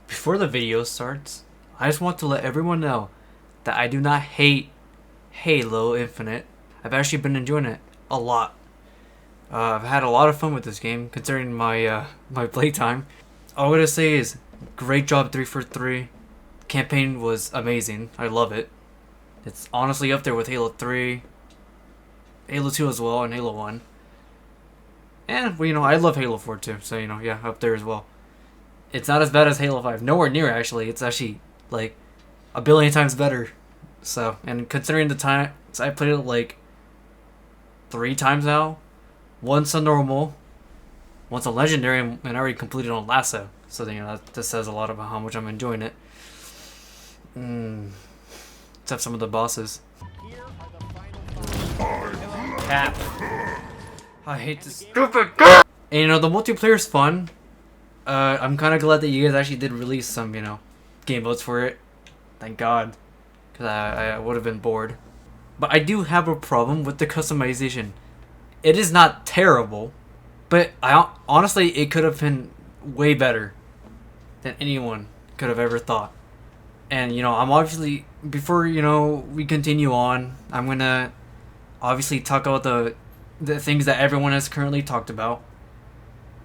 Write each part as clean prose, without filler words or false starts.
Before the video starts, I just want to let everyone know that I do not hate Halo Infinite. I've actually been enjoying it a lot. I've had a lot of fun with this game, considering my playtime. All I'm gonna say is, great job 343. Campaign was amazing. I love it. It's honestly up there with Halo 3, Halo 2 as well, and Halo 1. And well, I love Halo 4 too, so yeah, up there as well. It's not as bad as Halo 5. Nowhere near, actually. It's actually like a billion times better. So, and considering the time, I played it like 3 times now. Once on normal, once on legendary, and I already completed on lasso. So that says a lot about how much I'm enjoying it. Except some of the bosses. Cap. I hate this stupid game. And the multiplayer's fun. I'm kind of glad that you guys actually did release some, game modes for it. Thank God. Because I would have been bored. But I do have a problem with the customization. It is not terrible, but honestly, it could have been way better than anyone could have ever thought. And, I'm obviously, before, we continue on, I'm going to obviously talk about the things that everyone has currently talked about.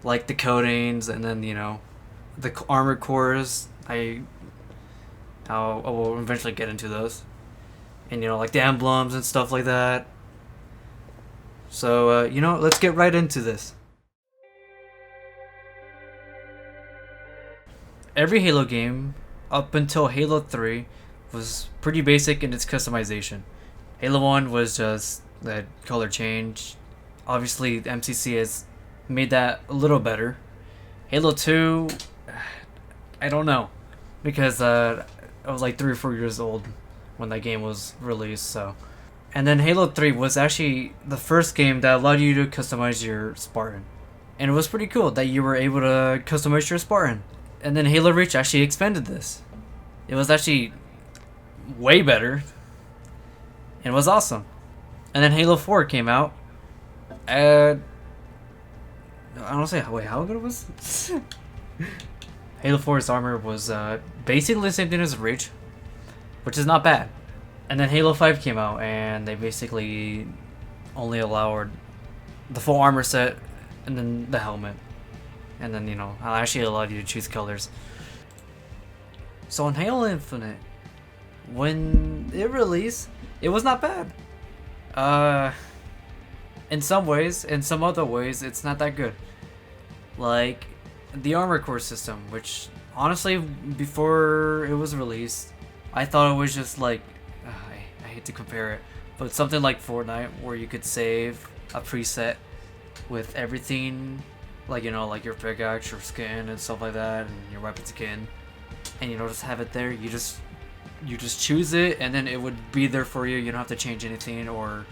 Like the coatings, and then, the armor cores. I will eventually get into those. And, like the emblems and stuff like that. So, let's get right into this. Every Halo game, up until Halo 3, was pretty basic in its customization. Halo 1 was just that color change. Obviously, the MCC has made that a little better. Halo 2, I don't know. Because I was like 3 or 4 years old when that game was released, so. And then Halo 3 was actually the first game that allowed you to customize your Spartan. And it was pretty cool that you were able to customize your Spartan. And then Halo Reach actually expanded this. It was actually way better. And it was awesome. And then Halo 4 came out. I don't say, wait, how good was it? Halo 4's armor was basically the same thing as Reach, which is not bad. And then Halo 5 came out, and they basically only allowed the full armor set and then the helmet. And then, I actually allowed you to choose colors. So in Halo Infinite, when it released, it was not bad. In some ways, in some other ways, it's not that good. Like the armor core system, which honestly, before it was released, I thought it was just like, I hate to compare it, but something like Fortnite, where you could save a preset with everything, like like your pickaxe, your skin, and stuff like that, and your weapon skin, and just have it there. You just choose it, and then it would be there for you. You don't have to change anything or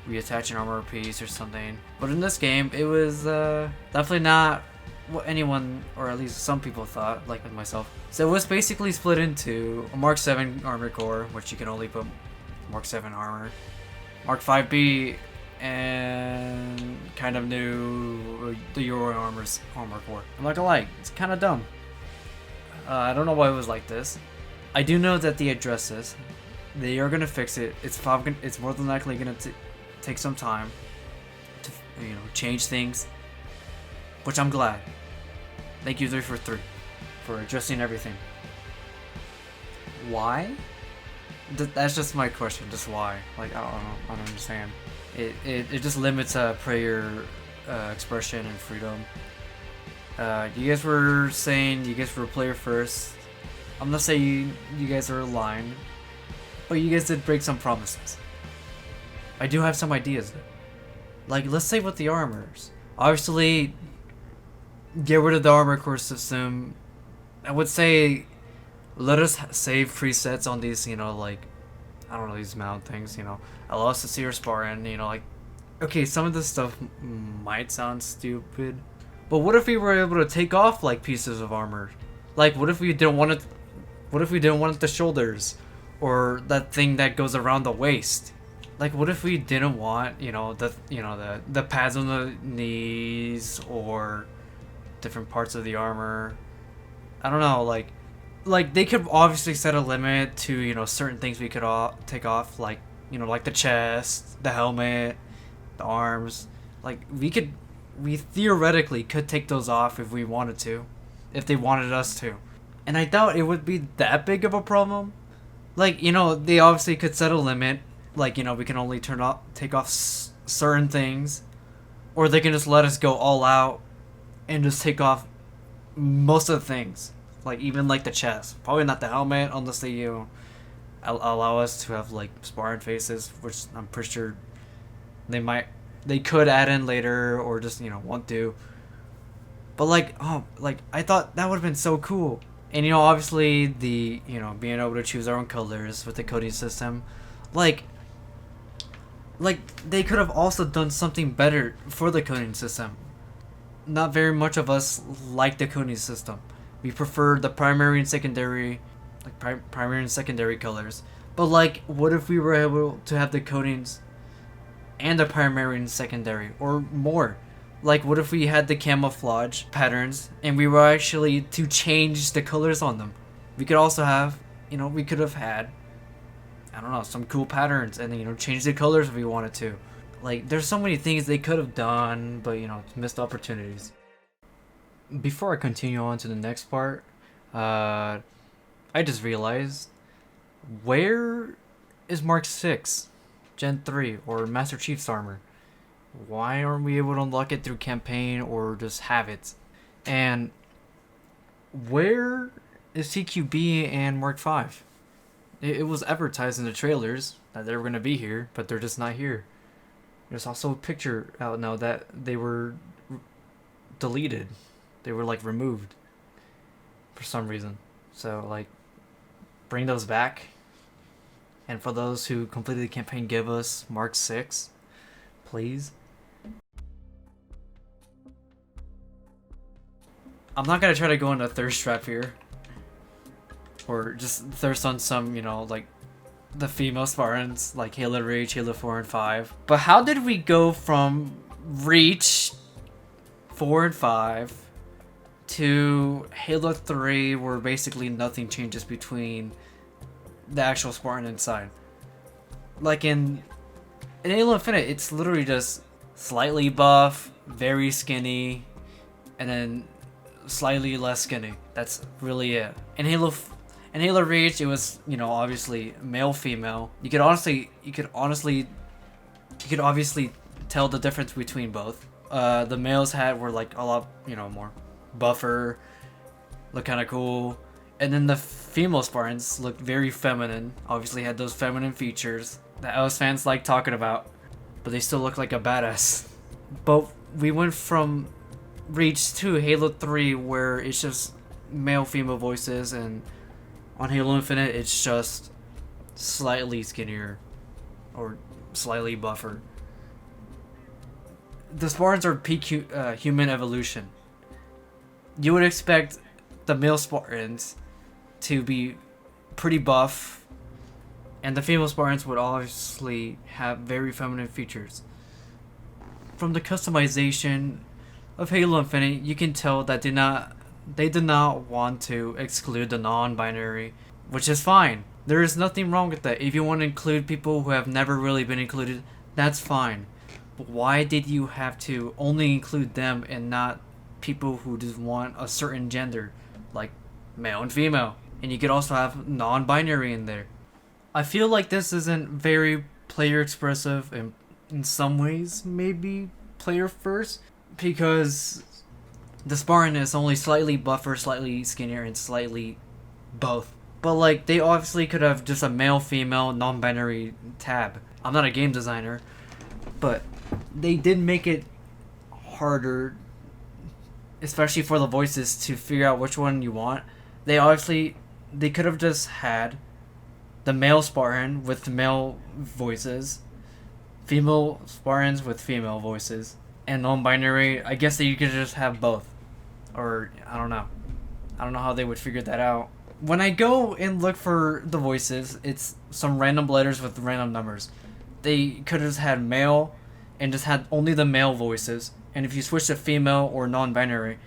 reattach an armor piece or something. But in this game, it was definitely not what anyone, or at least some people, thought, like myself. So it was basically split into a Mark 7 armor core, which you can only put Mark 7 armor, Mark 5B, and kind of new the Euro armor core. I'm not gonna lie, it's kind of dumb. I don't know why it was like this. I do know that they address this. They are gonna fix it. It's more than likely gonna take some time to change things, which I'm glad. Thank you 343 for addressing everything. Why? That's just my question. Just why? Like, I don't know. I don't understand. It just limits player expression and freedom. You guys were saying you guys were player first. I'm not saying you guys are lying, but you guys did break some promises. I do have some ideas though. Like, let's say with the armors. Obviously, get rid of the armor core system. I would say let us save presets on these, like, I don't know, these mount things, allow us to see our Spartan, like, okay, some of this stuff might sound stupid, but what if we were able to take off, like, pieces of armor? Like, what if we didn't want it, the shoulders, or that thing that goes around the waist? Like, what if we didn't want, the pads on the knees, or different parts of the armor? I don't know, like, like they could obviously set a limit to, certain things we could all take off, like, like the chest, the helmet, the arms. Like we theoretically could take those off if we wanted to, if they wanted us to. And I doubt it would be that big of a problem. Like, they obviously could set a limit, like, we can only take off certain things, or they can just let us go all out and just take off most of the things, like even like the chest. Probably not the helmet, unless they allow us to have like Spartan faces, which I'm pretty sure they could add in later, or just want to. But like I thought that would have been so cool. And obviously the being able to choose our own colors with the coding system, like they could have also done something better for the coding system. Not very much of us like the coding system. We prefer the primary and secondary, like primary and secondary colors. But like, what if we were able to have the codings and the primary and secondary, or more? Like, what if we had the camouflage patterns and we were actually to change the colors on them? We could also have, we could have had, I don't know, some cool patterns, and then, change the colors if we wanted to. Like, there's so many things they could have done, but, missed opportunities. Before I continue on to the next part, I just realized, where is Mark 6, Gen 3, or Master Chief's armor? Why aren't we able to unlock it through campaign or just have it? And where is CQB and Mark 5? It was advertised in the trailers that they were going to be here, but they're just not here. There's also a picture out now that they were deleted. They were like removed for some reason. So like, bring those back. And for those who completed the campaign, give us Mark 6, please. I'm not gonna try to go into thirst trap here, or just thirst on some, like the female Spartans, like Halo Reach, Halo 4 and 5. But how did we go from Reach 4 and 5 to Halo 3, where basically nothing changes between the actual Spartan inside? Like in Halo Infinite, it's literally just slightly buff, very skinny, and then slightly less skinny. That's really it. In Halo Reach, it was, obviously male, female. You could obviously tell the difference between both. The males were like a lot, more buffer, look kind of cool, and then the female Spartans looked very feminine. Obviously had those feminine features that us fans like talking about, but they still look like a badass. But we went from Reach to Halo 3, where it's just male female voices, and on Halo Infinite it's just slightly skinnier or slightly buffer. The Spartans are peak human evolution. You would expect the male Spartans to be pretty buff, and the female Spartans would obviously have very feminine features. From the customization of Halo Infinite, you can tell that they did not want to exclude the non-binary, which is fine. There is nothing wrong with that. If you want to include people who have never really been included, that's fine. But why did you have to only include them and not people who just want a certain gender, like male and female? And you could also have non-binary in there. I feel like this isn't very player expressive, and in some ways maybe player first, because the Spartan is only slightly buffer, slightly skinnier, and slightly both. But like, they obviously could have just a male-female non-binary tab. I'm not a game designer, but they did make it harder, especially for the voices, to figure out which one you want. They could have just had the male Spartan with male voices, female Spartans with female voices, and non-binary. I guess that you could just have both, or I don't know how they would figure that out. When I go and look for the voices, it's some random letters with random numbers. They could have just had male and just had only the male voices, and if you switch to female or non-binary,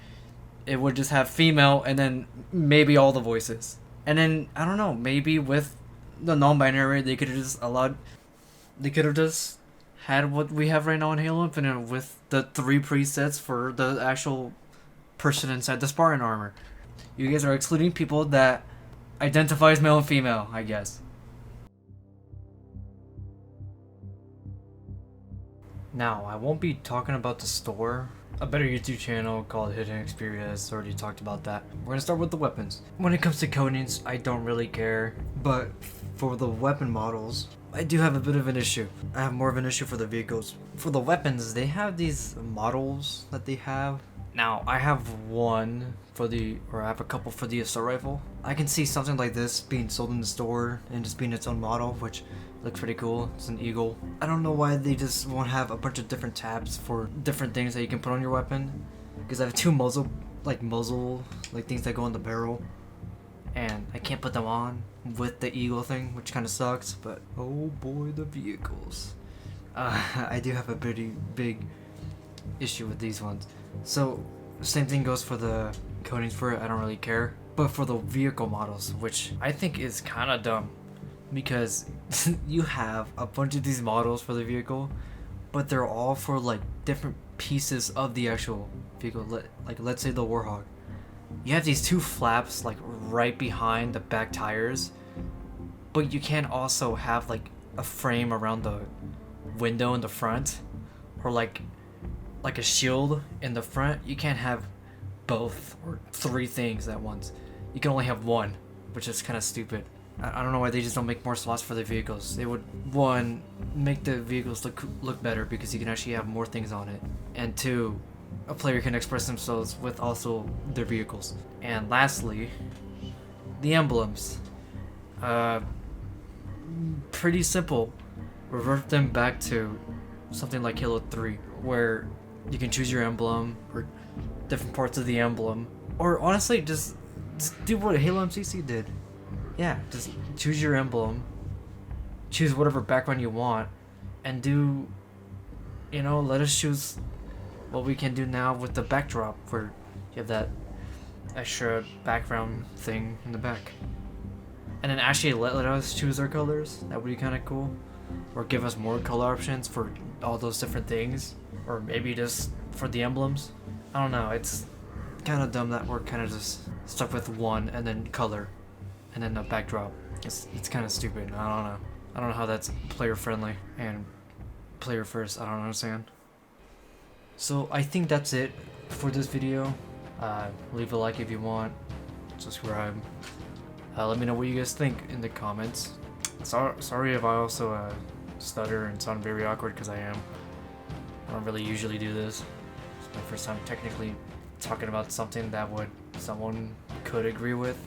it would just have female and then maybe all the voices. And then I don't know, maybe with the non-binary, they could have just allowed, they could have just had what we have right now in Halo Infinite with the 3 presets for the actual person inside the Spartan armor. You guys are excluding people that identify as male and female, I guess. Now, I won't be talking about the store. A better YouTube channel called Hidden Experience already talked about that. We're gonna start with the weapons. When it comes to coatings, I don't really care. But for the weapon models, I do have a bit of an issue. I have more of an issue for the vehicles. For the weapons, they have these models that they have. Now, I have one for the, or I have a couple for the assault rifle. I can see something like this being sold in the store and just being its own model, which looks pretty cool. It's an eagle. I don't know why they just won't have a bunch of different tabs for different things that you can put on your weapon. Because I have 2 muzzle things that go on the barrel. And I can't put them on with the eagle thing, which kind of sucks. But oh boy, the vehicles. I do have a pretty big issue with these ones. So same thing goes for the coatings for it. I don't really care. But for the vehicle models, which I think is kind of dumb, because you have a bunch of these models for the vehicle, but they're all for like different pieces of the actual vehicle. Like let's say the Warhawk. You have these 2 flaps like right behind the back tires, but you can't also have like a frame around the window in the front, or like a shield in the front. You can't have both or 3 things at once. You can only have one, which is kind of stupid. I don't know why they just don't make more slots for the vehicles. They would, one, make the vehicles look better because you can actually have more things on it, and 2, a player can express themselves with also their vehicles. And lastly, the emblems. Pretty simple. Revert them back to something like Halo 3, where you can choose your emblem or different parts of the emblem, or honestly just do what Halo MCC did. Yeah, just choose your emblem, choose whatever background you want, and do, let us choose what we can do now with the backdrop, where you have that extra background thing in the back. And then actually let us choose our colors. That would be kind of cool. Or give us more color options for all those different things. Or maybe just for the emblems. I don't know, it's kind of dumb that we're kind of just stuck with one and then color and then a backdrop. It's kind of stupid. I don't know how that's player friendly and player first. I don't understand. So I think that's it for this video. Leave a like if you want. Subscribe. Let me know what you guys think in the comments. Sorry if I also stutter and sound very awkward, because I am. I don't really usually do this. It's my first time technically talking about something that someone could agree with.